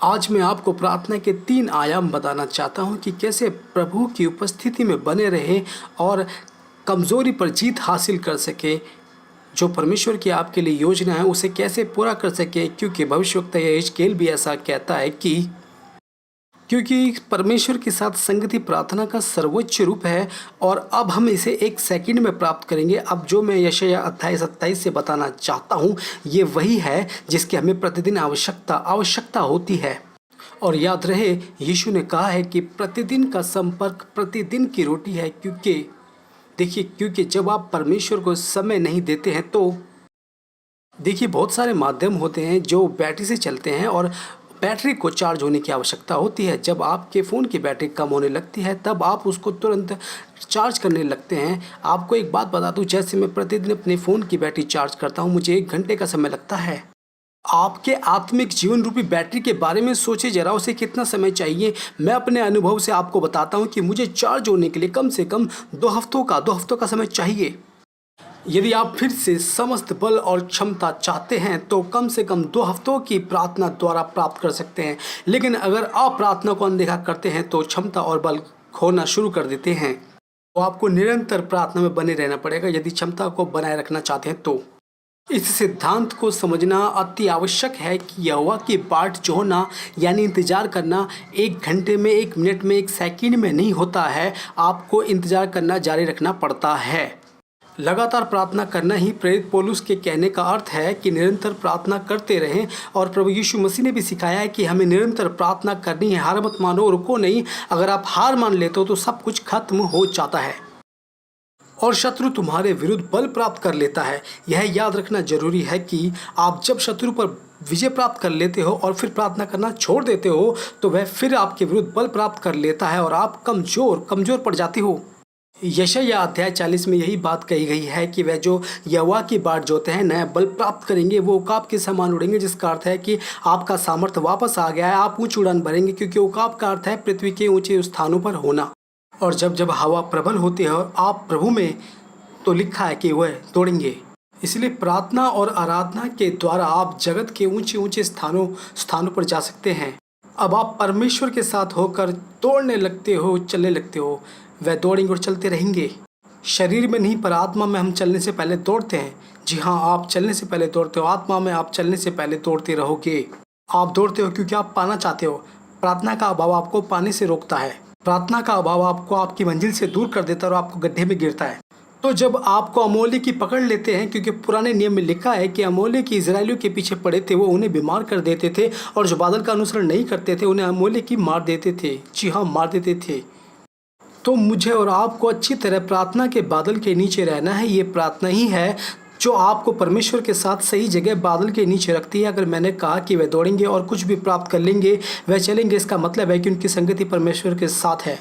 आज मैं आपको प्रार्थना के 3 आयाम बताना चाहता हूँ कि कैसे प्रभु की उपस्थिति में बने रहें और कमज़ोरी पर जीत हासिल कर सकें। जो परमेश्वर की आपके लिए योजना है उसे कैसे पूरा कर सकें, क्योंकि भविष्यवक्ता यहेजकेल भी ऐसा कहता है कि क्योंकि परमेश्वर के साथ संगति प्रार्थना का सर्वोच्च रूप है और अब हम इसे 1 सेकंड में प्राप्त करेंगे। अब जो मैं यशायाह अध्याय 27 से बताना चाहता हूँ ये वही है जिसकी हमें प्रतिदिन आवश्यकता होती है। और याद रहे, यीशु ने कहा है कि प्रतिदिन का संपर्क प्रतिदिन की रोटी है। क्योंकि जब आप परमेश्वर को समय नहीं देते हैं तो देखिए, बहुत सारे माध्यम होते हैं जो बैटरी से चलते हैं और बैटरी को चार्ज होने की आवश्यकता होती है। जब आपके फ़ोन की बैटरी कम होने लगती है तब आप उसको तुरंत चार्ज करने लगते हैं। आपको एक बात बता दूं, जैसे मैं प्रतिदिन अपने फ़ोन की बैटरी चार्ज करता हूं, मुझे 1 घंटे का समय लगता है। आपके आत्मिक जीवन रूपी बैटरी के बारे में सोचिए ज़रा, उसे कितना समय चाहिए। मैं अपने अनुभव से आपको बताता हूँ कि मुझे चार्ज होने के लिए कम से कम 2 हफ्तों का समय चाहिए। यदि आप फिर से समस्त बल और क्षमता चाहते हैं तो कम से कम 2 हफ्तों की प्रार्थना द्वारा प्राप्त कर सकते हैं। लेकिन अगर आप प्रार्थना को अनदेखा करते हैं तो क्षमता और बल खोना शुरू कर देते हैं। तो आपको निरंतर प्रार्थना में बने रहना पड़ेगा यदि क्षमता को बनाए रखना चाहते हैं तो। इस सिद्धांत को समझना अति आवश्यक है कि यहोवा की बाट जोहना यानी इंतज़ार करना 1 घंटे में, 1 मिनट में, 1 सेकंड में नहीं होता है। आपको इंतज़ार करना जारी रखना पड़ता है। लगातार प्रार्थना करना ही प्रेरित पौलुस के कहने का अर्थ है कि निरंतर प्रार्थना करते रहें। और प्रभु यीशु मसीह ने भी सिखाया है कि हमें निरंतर प्रार्थना करनी है। हार मत मानो, रुको नहीं। अगर आप हार मान लेते हो तो सब कुछ खत्म हो जाता है और शत्रु तुम्हारे विरुद्ध बल प्राप्त कर लेता है। यह याद रखना जरूरी है कि आप जब शत्रु पर विजय प्राप्त कर लेते हो और फिर प्रार्थना करना छोड़ देते हो तो वह फिर आपके विरुद्ध बल प्राप्त कर लेता है और आप कमजोर पड़ जाते हो। यशायाह अध्याय 40 में यही बात कही गई है कि वह जो यहोवा की बाट जोते हैं नया बल प्राप्त करेंगे, वो उकाब के समान उड़ेंगे, जिसका अर्थ है कि आपका सामर्थ्य वापस आ गया है। आप ऊंची उड़ान भरेंगे, क्योंकि उकाब का अर्थ है पृथ्वी के ऊंचे स्थानों पर होना। और जब हवा प्रबल होती है और आप प्रभु में, तो लिखा है कि वह दौड़ेंगे। इसलिए प्रार्थना और आराधना के द्वारा आप जगत के ऊंचे स्थानों पर जा सकते हैं। अब आप परमेश्वर के साथ होकर दौड़ने लगते हो, चलने लगते हो। वह दौड़ेंगे और चलते रहेंगे। शरीर में नहीं पर आत्मा में हम चलने से पहले दौड़ते हैं। जी हाँ, आप चलने से पहले दौड़ते हो। आत्मा में आप चलने से पहले दौड़ते रहोगे। आप दौड़ते हो क्योंकि आप पाना चाहते हो। प्रार्थना का अभाव आपको पाने से रोकता है। प्रार्थना का अभाव आपको आपकी मंजिल से दूर कर देता है और आपको गड्ढे में गिरता है। तो जब आपको अमोले की पकड़ लेते हैं, क्योंकि पुराने नियम में लिखा है कि अमोले की इजरायलियों के पीछे पड़े थे, वो उन्हें बीमार कर देते थे और जो बादल का अनुसरण नहीं करते थे उन्हें अमोले की मार देते थे। जी हाँ, मार देते थे। तो मुझे और आपको अच्छी तरह प्रार्थना के बादल के नीचे रहना है। ये प्रार्थना ही है जो आपको परमेश्वर के साथ सही जगह बादल के नीचे रखती है। अगर मैंने कहा कि वह दौड़ेंगे और कुछ भी प्राप्त कर लेंगे, वह चलेंगे, इसका मतलब है कि उनकी संगति परमेश्वर के साथ है।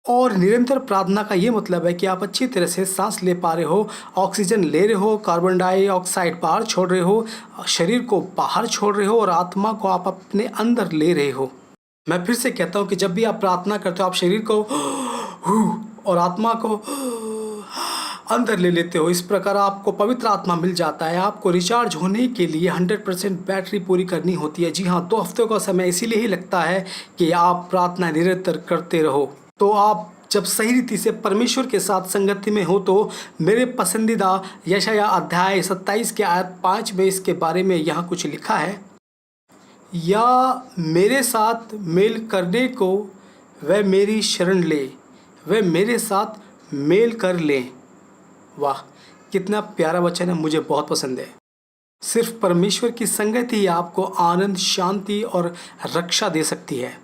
और निरंतर प्रार्थना का ये मतलब है कि आप अच्छी तरह से सांस ले पा रहे हो, ऑक्सीजन ले रहे हो, कार्बन डाइऑक्साइड बाहर छोड़ रहे हो, शरीर को बाहर छोड़ रहे हो और आत्मा को आप अपने अंदर ले रहे हो। मैं फिर से कहता हूँ कि जब भी आप प्रार्थना करते हो आप शरीर को और आत्मा को अंदर ले लेते हो। इस प्रकार आपको पवित्र आत्मा मिल जाता है। आपको रिचार्ज होने के लिए 100% बैटरी पूरी करनी होती है। जी हाँ, 2 हफ्तों का समय इसीलिए ही लगता है कि आप प्रार्थना निरंतर करते रहो। तो आप जब सही रीति से परमेश्वर के साथ संगति में हो तो मेरे पसंदीदा यशायाह अध्याय 27 के आयत 5 में इसके बारे में यहाँ कुछ लिखा है, या मेरे साथ मेल करने को वह मेरी शरण ले, वह मेरे साथ मेल कर ले। वाह, कितना प्यारा वचन है, मुझे बहुत पसंद है। सिर्फ परमेश्वर की संगति ही आपको आनंद, शांति और रक्षा दे सकती है।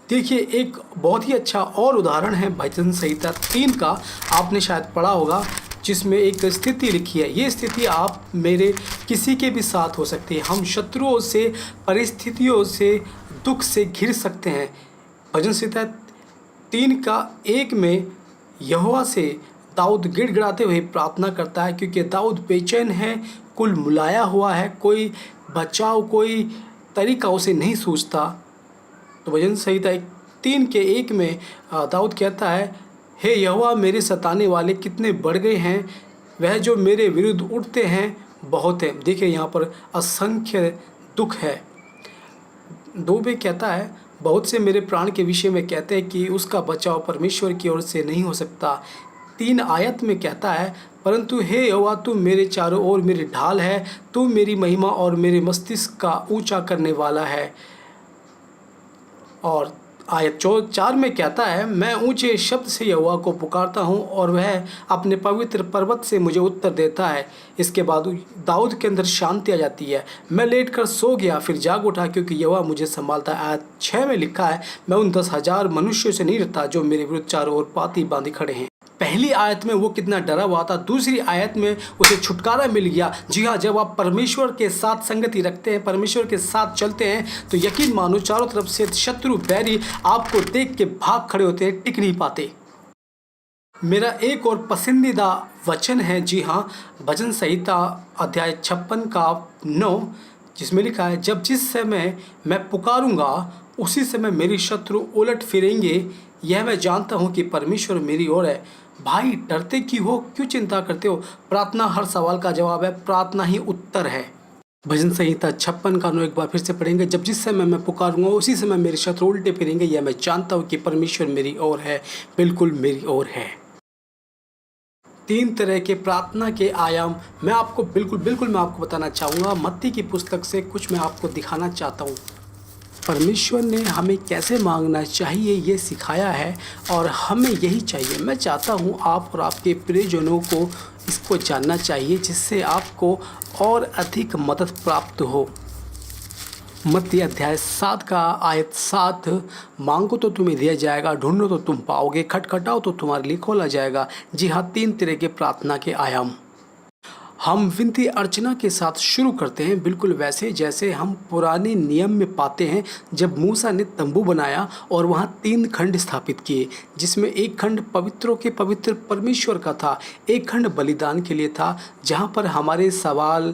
देखिए, एक बहुत ही अच्छा और उदाहरण है भजन संहिता 3 का, आपने शायद पढ़ा होगा, जिसमें एक स्थिति लिखी है। ये स्थिति आप मेरे किसी के भी साथ हो सकती है। हम शत्रुओं से, परिस्थितियों से, दुख से घिर सकते हैं। भजन संहिता 3 का 1 में यहोवा से दाऊद गिड़गिड़ाते हुए प्रार्थना करता है, क्योंकि दाऊद बेचैन है, कुल मुलाया हुआ है, कोई बचाव, कोई तरीका उसे नहीं सूझता। तो भजन संहिता 3 के 1 में दाऊद कहता है, हे यहोवा, मेरे सताने वाले कितने बढ़ गए हैं, वह जो मेरे विरुद्ध उठते हैं बहुत है। देखिए, यहाँ पर असंख्य दुख है। 2 में कहता है, बहुत से मेरे प्राण के विषय में कहते हैं कि उसका बचाव परमेश्वर की ओर से नहीं हो सकता। 3 आयत में कहता है, परंतु हे यहोवा तू मेरे चारों ओर मेरी ढाल है, तू मेरी महिमा और मेरे मस्तिष्क का ऊंचा करने वाला है। और आयत 4 में कहता है, मैं ऊंचे शब्द से यहोवा को पुकारता हूँ और वह अपने पवित्र पर्वत से मुझे उत्तर देता है। इसके बाद दाऊद के अंदर शांति आ जाती है। मैं लेटकर सो गया, फिर जाग उठा, क्योंकि यहोवा मुझे संभालता है। आयत 6 में लिखा है, मैं उन 10,000 मनुष्यों से नहीं डरता जो मेरे विरुद्ध चारों ओर पाती बांधे खड़े हैं। पहली आयत में वो कितना डरा हुआ था, दूसरी आयत में उसे छुटकारा मिल गया। जी हाँ, जब आप परमेश्वर के साथ संगति रखते हैं, परमेश्वर के साथ चलते हैं, तो यकीन मानो चारों तरफ से शत्रु बैरी आपको देख के भाग खड़े होते हैं, टिक नहीं पाते। मेरा एक और पसंदीदा वचन है, जी हाँ, भजन संहिता अध्याय 56 का 9, जिसमें लिखा है, जब जिस समय मैं पुकारूंगा उसी समय मेरी शत्रु उलट फिरेंगे। यह मैं जानता हूँ कि परमेश्वर मेरी ओर है। भाई, डरते क्यों हो, क्यों चिंता करते हो? प्रार्थना हर सवाल का जवाब है, प्रार्थना ही उत्तर है। भजन संहिता 56 का 9 एक बार फिर से पढ़ेंगे, जब जिस समय मैं पुकारूंगा उसी समय मेरे शत्रु उल्टे फिरेंगे। यह मैं जानता हूँ कि परमेश्वर मेरी ओर है, बिल्कुल मेरी ओर है। 3 तरह के प्रार्थना के आयाम मैं आपको बिल्कुल मैं आपको बताना चाहूँगा। मत्ती की पुस्तक से कुछ मैं आपको दिखाना चाहता हूँ। परमेश्वर ने हमें कैसे मांगना चाहिए ये सिखाया है और हमें यही चाहिए। मैं चाहता हूँ आप और आपके प्रियजनों को इसको जानना चाहिए, जिससे आपको और अधिक मदद प्राप्त हो। मत्ती अध्याय 7 का आयत 7, मांगो तो तुम्हें दिया जाएगा, ढूंढो तो तुम पाओगे, खटखटाओ तो तुम्हारे लिए खोला जाएगा। जी हाँ, 3 तरह के प्रार्थना के आयाम हम विनती अर्चना के साथ शुरू करते हैं, बिल्कुल वैसे जैसे हम पुराने नियम में पाते हैं, जब मूसा ने तंबू बनाया और वहाँ 3 खंड स्थापित किए, जिसमें एक खंड पवित्रों के पवित्र परमेश्वर का था, एक खंड बलिदान के लिए था, जहाँ पर हमारे सवाल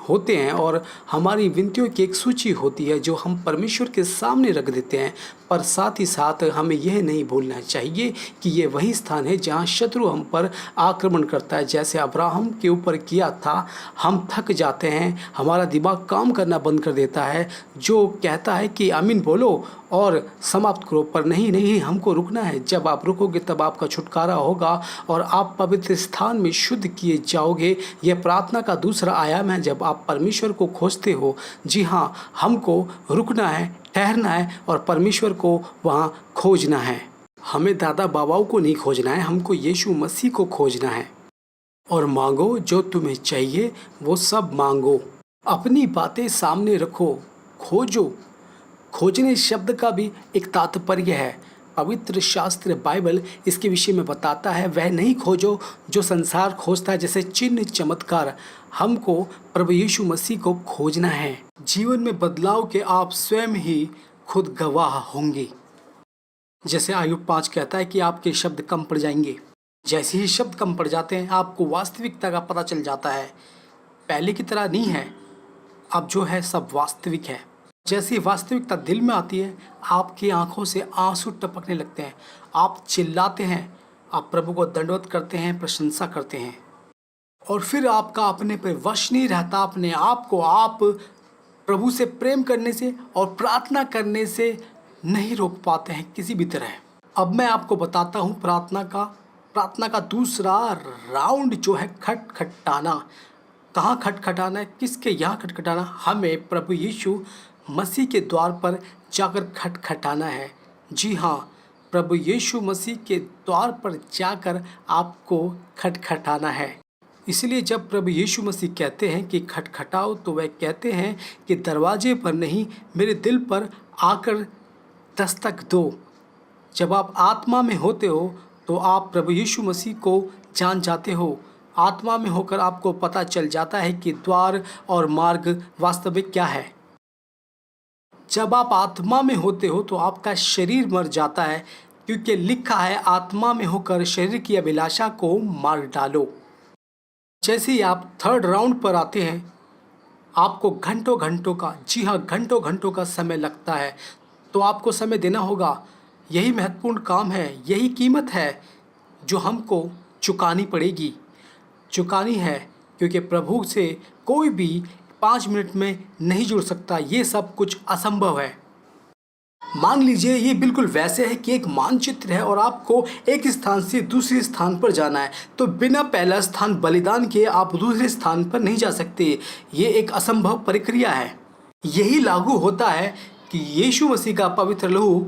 होते हैं और हमारी विनतियों की एक सूची होती है जो हम परमेश्वर के सामने रख देते हैं। पर साथ ही साथ हमें यह नहीं भूलना चाहिए कि ये वही स्थान है जहाँ शत्रु हम पर आक्रमण करता है, जैसे अब्राहम के ऊपर किया था। हम थक जाते हैं, हमारा दिमाग काम करना बंद कर देता है, जो कहता है कि आमीन बोलो और समाप्त करो, पर नहीं, हमको रुकना है। जब आप रुकोगे तब आपका छुटकारा होगा और आप पवित्र स्थान में शुद्ध किए जाओगे। यह प्रार्थना का दूसरा आयाम है, जब आप परमेश्वर को खोजते हो। जी हाँ, हमको रुकना है, ठहरना है और परमेश्वर को वहाँ खोजना है। हमें दादा बाबाओं को नहीं खोजना है, हमको यीशु मसीह को खोजना है। और मांगो जो तुम्हें चाहिए वो सब मांगो, अपनी बातें सामने रखो, खोजो। खोजने शब्द का भी एक तात्पर्य है। पवित्र शास्त्र बाइबल इसके विषय में बताता है, वह नहीं खोजो जो संसार खोजता है, जैसे चिन्ह चमत्कार। हमको प्रभु यीशु मसीह को खोजना है। जीवन में बदलाव के आप स्वयं ही खुद गवाह होंगे। जैसे आयुब 5 कहता है कि आपके शब्द कम पड़ जाएंगे। जैसे ही शब्द कम पड़ जाते हैं, आपको वास्तविकता का पता चल जाता है। पहले की तरह नहीं है, अब जो है सब वास्तविक है। जैसी वास्तविकता दिल में आती है, आपकी आंखों से आंसू टपकने लगते हैं, आप चिल्लाते हैं, आप प्रभु को दंडवत करते हैं, प्रशंसा करते हैं, और फिर आपका अपने पे वश नहीं रहता। अपने आप को आप प्रभु से प्रेम करने से और प्रार्थना करने से नहीं रोक पाते हैं किसी भी तरह। अब मैं आपको बताता हूँ प्रार्थना का दूसरा राउंड जो है खटखटाना। कहाँ खटखटाना है, किसके यहाँ खटखटाना? हमें प्रभु यीशु मसीह के द्वार पर जाकर खटखटाना है। जी हाँ, प्रभु यीशु मसीह के द्वार पर जाकर आपको खटखटाना है। इसलिए जब प्रभु यीशु मसीह कहते हैं कि खटखटाओ, तो वह कहते हैं कि दरवाजे पर नहीं, मेरे दिल पर आकर दस्तक दो। जब आप आत्मा में होते हो तो आप प्रभु यीशु मसीह को जान जाते हो। आत्मा में होकर आपको पता चल जाता है कि द्वार और मार्ग वास्तविक क्या है। जब आप आत्मा में होते हो तो आपका शरीर मर जाता है, क्योंकि लिखा है, आत्मा में होकर शरीर की अभिलाषा को मार डालो। जैसे ही आप 3rd राउंड पर आते हैं, आपको घंटों का, जी हाँ, घंटों का समय लगता है, तो आपको समय देना होगा। यही महत्वपूर्ण काम है, यही कीमत है जो हमको चुकानी पड़ेगी, चुकानी है, क्योंकि प्रभु से कोई भी 5 मिनट में नहीं जुड़ सकता, ये सब कुछ असंभव है। मान लीजिए ये बिल्कुल वैसे है कि एक मानचित्र है और आपको एक स्थान से दूसरे स्थान पर जाना है, तो बिना पहला स्थान बलिदान किए आप दूसरे स्थान पर नहीं जा सकते। ये एक असंभव प्रक्रिया है। यही लागू होता है कि यीशु मसीह का पवित्र लहू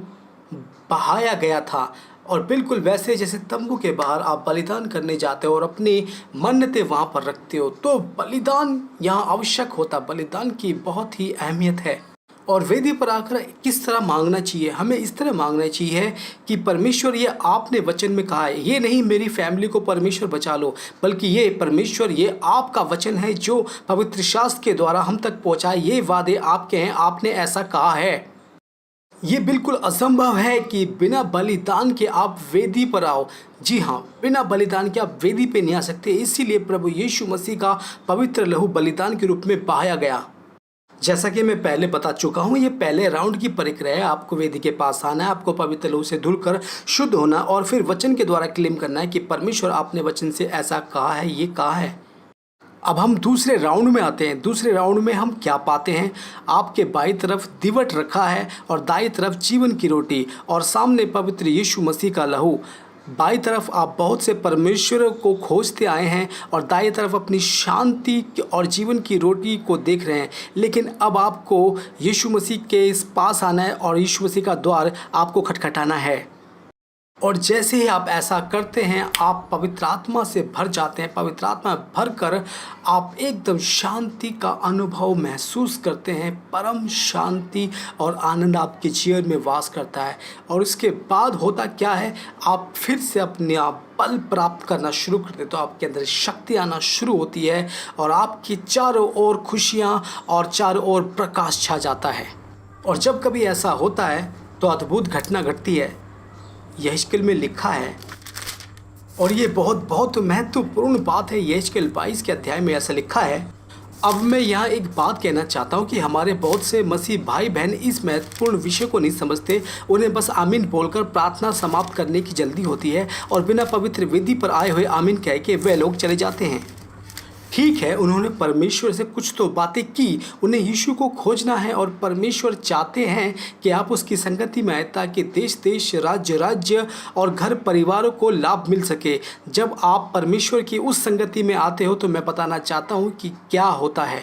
बहाया गया था, और बिल्कुल वैसे जैसे तंबू के बाहर आप बलिदान करने जाते हो और अपनी मन्नतें वहाँ पर रखते हो, तो बलिदान यहाँ आवश्यक होता। बलिदान की बहुत ही अहमियत है। और वेदी पर आकर किस तरह मांगना चाहिए? हमें इस तरह मांगना चाहिए कि परमेश्वर, ये आपने वचन में कहा है, ये नहीं मेरी फैमिली को परमेश्वर बचा लो, बल्कि ये परमेश्वर, ये आपका वचन है जो पवित्र शास्त्र के द्वारा हम तक पहुँचाए। ये वादे आपके हैं, आपने ऐसा कहा है। ये बिल्कुल असंभव है कि बिना बलिदान के आप वेदी पर आओ। जी हाँ, बिना बलिदान के आप वेदी पे नहीं आ सकते। इसीलिए प्रभु यीशु मसीह का पवित्र लहू बलिदान के रूप में बहाया गया। जैसा कि मैं पहले बता चुका हूँ, ये पहले राउंड की प्रक्रिया है। आपको वेदी के पास आना है, आपको पवित्र लहू से धुलकर शुद्ध होना, और फिर वचन के द्वारा क्लेम करना है कि परमेश्वर आपने वचन से ऐसा कहा है, ये कहा है। अब हम दूसरे राउंड में आते हैं। दूसरे राउंड में हम क्या पाते हैं? आपके बाईं तरफ दिवट रखा है और दाईं तरफ जीवन की रोटी, और सामने पवित्र यीशु मसीह का लहू। बाईं तरफ आप बहुत से परमेश्वर को खोजते आए हैं और दाईं तरफ अपनी शांति और जीवन की रोटी को देख रहे हैं। लेकिन अब आपको यीशु मसीह के इस पास आना है और यीशु मसीह का द्वार आपको खटखटाना है। और जैसे ही आप ऐसा करते हैं, आप पवित्र आत्मा से भर जाते हैं। पवित्र आत्मा भर कर आप एकदम शांति का अनुभव महसूस करते हैं। परम शांति और आनंद आपके जीवन में वास करता है। और उसके बाद होता क्या है, आप फिर से अपने आप बल प्राप्त करना शुरू करते, तो आपके अंदर शक्ति आना शुरू होती है और आपकी चारों ओर खुशियाँ और चारों ओर प्रकाश छा जाता है। और जब कभी ऐसा होता है तो अद्भुत घटना घटती है। यहेजकेल में लिखा है, और ये बहुत महत्वपूर्ण बात है। यहेजकेल 22 के अध्याय में ऐसा लिखा है। अब मैं यहाँ एक बात कहना चाहता हूँ कि हमारे बहुत से मसीह भाई बहन इस महत्वपूर्ण विषय को नहीं समझते। उन्हें बस आमीन बोलकर प्रार्थना समाप्त करने की जल्दी होती है और बिना पवित्र वेदी पर आए हुए आमीन कह के वे लोग चले जाते हैं। ठीक है, उन्होंने परमेश्वर से कुछ तो बातें की, उन्हें यीशु को खोजना है और परमेश्वर चाहते हैं कि आप उसकी संगति में आए ताकि देश देश, राज्य राज्य और घर परिवारों को लाभ मिल सके। जब आप परमेश्वर की उस संगति में आते हो तो मैं बताना चाहता हूँ कि क्या होता है।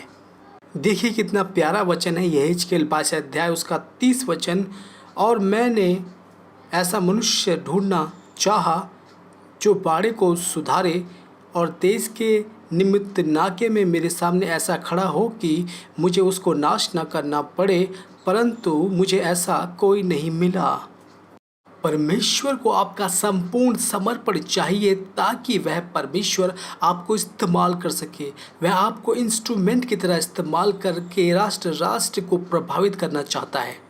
देखिए कितना प्यारा वचन है यहेजकेल 22 अध्याय उसका 30 वचन। और मैंने ऐसा मनुष्य ढूंढना चाहा जो बाड़े को सुधारे और देश के निमित्त नाके में मेरे सामने ऐसा खड़ा हो कि मुझे उसको नाश न करना पड़े, परंतु मुझे ऐसा कोई नहीं मिला। परमेश्वर को आपका संपूर्ण समर्पण चाहिए ताकि वह परमेश्वर आपको इस्तेमाल कर सके। वह आपको इंस्ट्रूमेंट की तरह इस्तेमाल करके राष्ट्र को प्रभावित करना चाहता है।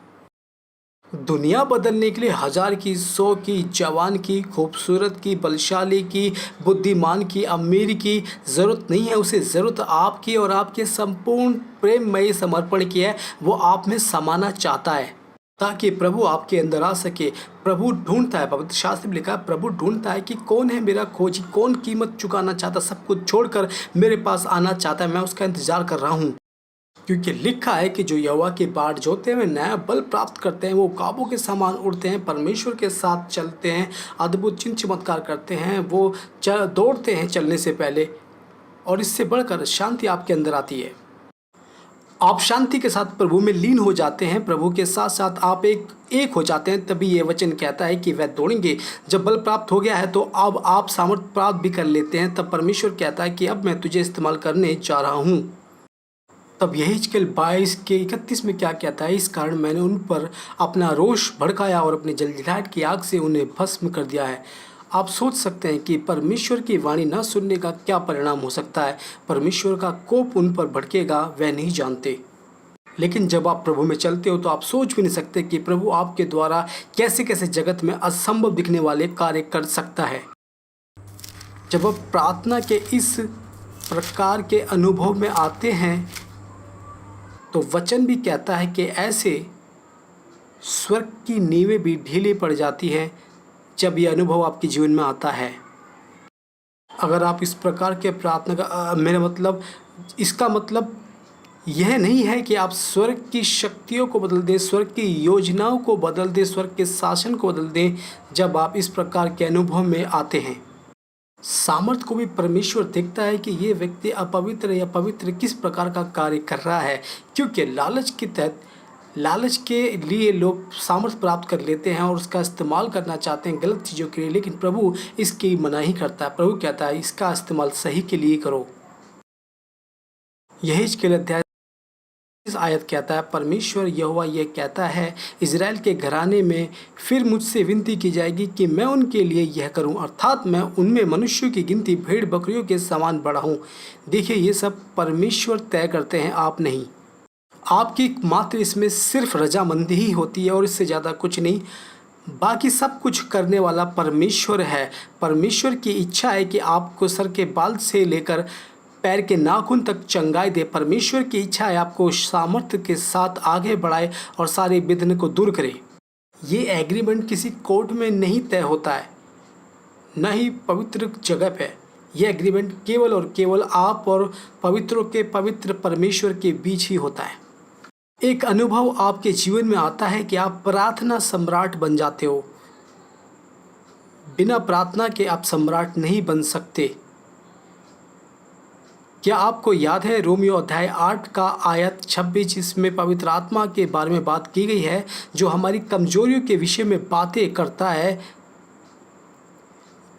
दुनिया बदलने के लिए 1000 की, 100 की, जवान की, खूबसूरत की, बलशाली की, बुद्धिमान की, अमीर की ज़रूरत नहीं है। उसे ज़रूरत आपकी और आपके संपूर्ण प्रेममय समर्पण की है। वो आप में समाना चाहता है ताकि प्रभु आपके अंदर आ सके। प्रभु ढूंढता है, पवित्र शास्त्र में लिखा है, प्रभु ढूंढता है कि कौन है मेरा खोजी, कौन कीमत चुकाना चाहता, सब कुछ छोड़कर मेरे पास आना चाहता है। मैं उसका इंतज़ार कर रहा हूँ, क्योंकि लिखा है कि जो यहोवा की बाट जोते हैं वे नया बल प्राप्त करते हैं। वो काबू के समान उड़ते हैं, परमेश्वर के साथ चलते हैं, अद्भुत चिन्ह चमत्कार करते हैं। वो दौड़ते हैं चलने से पहले, और इससे बढ़कर शांति आपके अंदर आती है। आप शांति के साथ प्रभु में लीन हो जाते हैं, प्रभु के साथ साथ आप एक हो जाते हैं। तभी ये वचन कहता है कि वह दौड़ेंगे। जब बल प्राप्त हो गया है तो अब आप सामर्थ्य प्राप्त भी कर लेते हैं। तब परमेश्वर कहता है कि अब मैं तुझे इस्तेमाल करने जा रहा हूँ। तब यहेजकेल 22 के 31 में क्या कहता है, इस कारण मैंने उन पर अपना रोष भड़काया और अपने जलजलाहट की आग से उन्हें भस्म कर दिया है। आप सोच सकते हैं कि परमेश्वर की वाणी न सुनने का क्या परिणाम हो सकता है। परमेश्वर का कोप उन पर भड़केगा, वह नहीं जानते। लेकिन जब आप प्रभु में चलते हो तो आप सोच भी नहीं सकते कि प्रभु आपके द्वारा कैसे कैसे जगत में असंभव दिखने वाले कार्य कर सकता है। जब आप प्रार्थना के इस प्रकार के अनुभव में आते हैं तो वचन भी कहता है कि ऐसे स्वर्ग की नींवें भी ढीली पड़ जाती है जब ये अनुभव आपके जीवन में आता है। अगर आप इस प्रकार के प्रार्थना का मेरा मतलब, इसका मतलब यह नहीं है कि आप स्वर्ग की शक्तियों को बदल दें, स्वर्ग की योजनाओं को बदल दें, स्वर्ग के शासन को बदल दें जब आप इस प्रकार के अनुभव में आते हैं। सामर्थ को भी परमेश्वर देखता है कि ये व्यक्ति अपवित्र या पवित्र किस प्रकार का कार्य कर रहा है, क्योंकि लालच के लिए लोग सामर्थ प्राप्त कर लेते हैं और उसका इस्तेमाल करना चाहते हैं गलत चीज़ों के लिए, लेकिन प्रभु इसकी मनाही करता है। प्रभु कहता है इसका इस्तेमाल सही के लिए करो। यहेजकेल अध्याय इस आयत कहता है, परमेश्वर यहोवा यह कहता है, इज़राइल के घराने में फिर मुझसे विनती की जाएगी कि मैं उनके लिए यह करूं, अर्थात मैं उनमें मनुष्यों की गिनती भेड़ बकरियों के समान बढ़ाऊं। देखिए, ये सब परमेश्वर तय करते हैं, आप नहीं। आपकी मात्र इसमें सिर्फ रजामंदी ही होती है और इससे ज़्यादा कुछ नहीं। बाकी सब कुछ करने वाला परमेश्वर है। परमेश्वर की इच्छा है कि आपको सर के बाल से लेकर पैर के नाखून तक चंगाई दे। परमेश्वर की इच्छा है आपको सामर्थ्य के साथ आगे बढ़ाए और सारे विघ्न को दूर करे। ये एग्रीमेंट किसी कोर्ट में नहीं तय होता है, न ही पवित्र जगह पे। यह एग्रीमेंट केवल और केवल आप और पवित्रों के पवित्र परमेश्वर के बीच ही होता है। एक अनुभव आपके जीवन में आता है कि आप प्रार्थना सम्राट बन जाते हो। बिना प्रार्थना के आप सम्राट नहीं बन सकते। क्या आपको याद है रोमियो अध्याय 8 का आयत 26, जिसमें पवित्र आत्मा के बारे में बात की गई है, जो हमारी कमजोरियों के विषय में बातें करता है,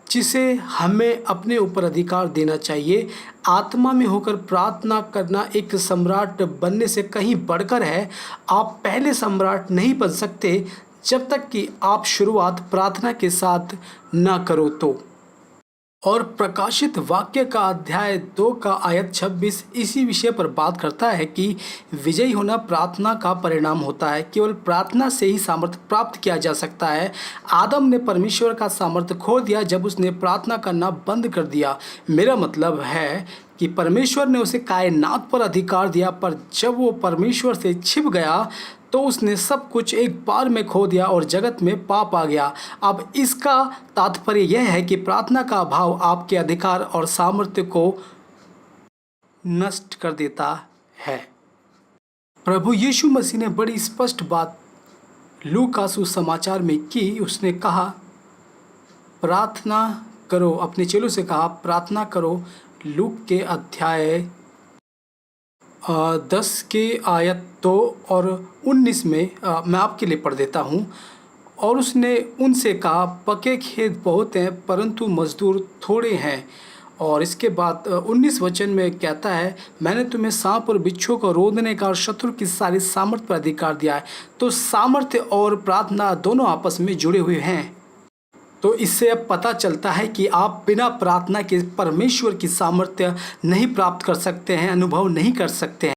जिसे हमें अपने ऊपर अधिकार देना चाहिए। आत्मा में होकर प्रार्थना करना एक सम्राट बनने से कहीं बढ़कर है। आप पहले सम्राट नहीं बन सकते जब तक कि आप शुरुआत प्रार्थना के साथ ना करो तो। और प्रकाशित वाक्य का अध्याय 2 का आयत 26 इसी विषय पर बात करता है कि विजयी होना प्रार्थना का परिणाम होता है। केवल प्रार्थना से ही सामर्थ्य प्राप्त किया जा सकता है। आदम ने परमेश्वर का सामर्थ्य खो दिया जब उसने प्रार्थना करना बंद कर दिया। मेरा मतलब है कि परमेश्वर ने उसे कायनात पर अधिकार दिया, पर जब वो परमेश्वर से छिप गया तो उसने सब कुछ एक बार में खो दिया और जगत में पाप आ गया। अब इसका तात्पर्य यह है कि प्रार्थना का अभाव आपके अधिकार और सामर्थ्य को नष्ट कर देता है। प्रभु यीशु मसीह ने बड़ी स्पष्ट बात लूका सुसमाचार में की। उसने कहा प्रार्थना करो, अपने चेलों से कहा प्रार्थना करो। लूक के अध्याय 10 के आयत 2 और 19 में मैं आपके लिए पढ़ देता हूँ। और उसने उनसे कहा पके खेत बहुत हैं परंतु मजदूर थोड़े हैं। और इसके बाद 19 वचन में कहता है, मैंने तुम्हें सांप और बिच्छू को रोदने का और शत्रु की सारी सामर्थ्य पर अधिकार दिया है। तो सामर्थ्य और प्रार्थना दोनों आपस में जुड़े हुए हैं। तो इससे अब पता चलता है कि आप बिना प्रार्थना के परमेश्वर की सामर्थ्य नहीं प्राप्त कर सकते हैं, अनुभव नहीं कर सकते हैं।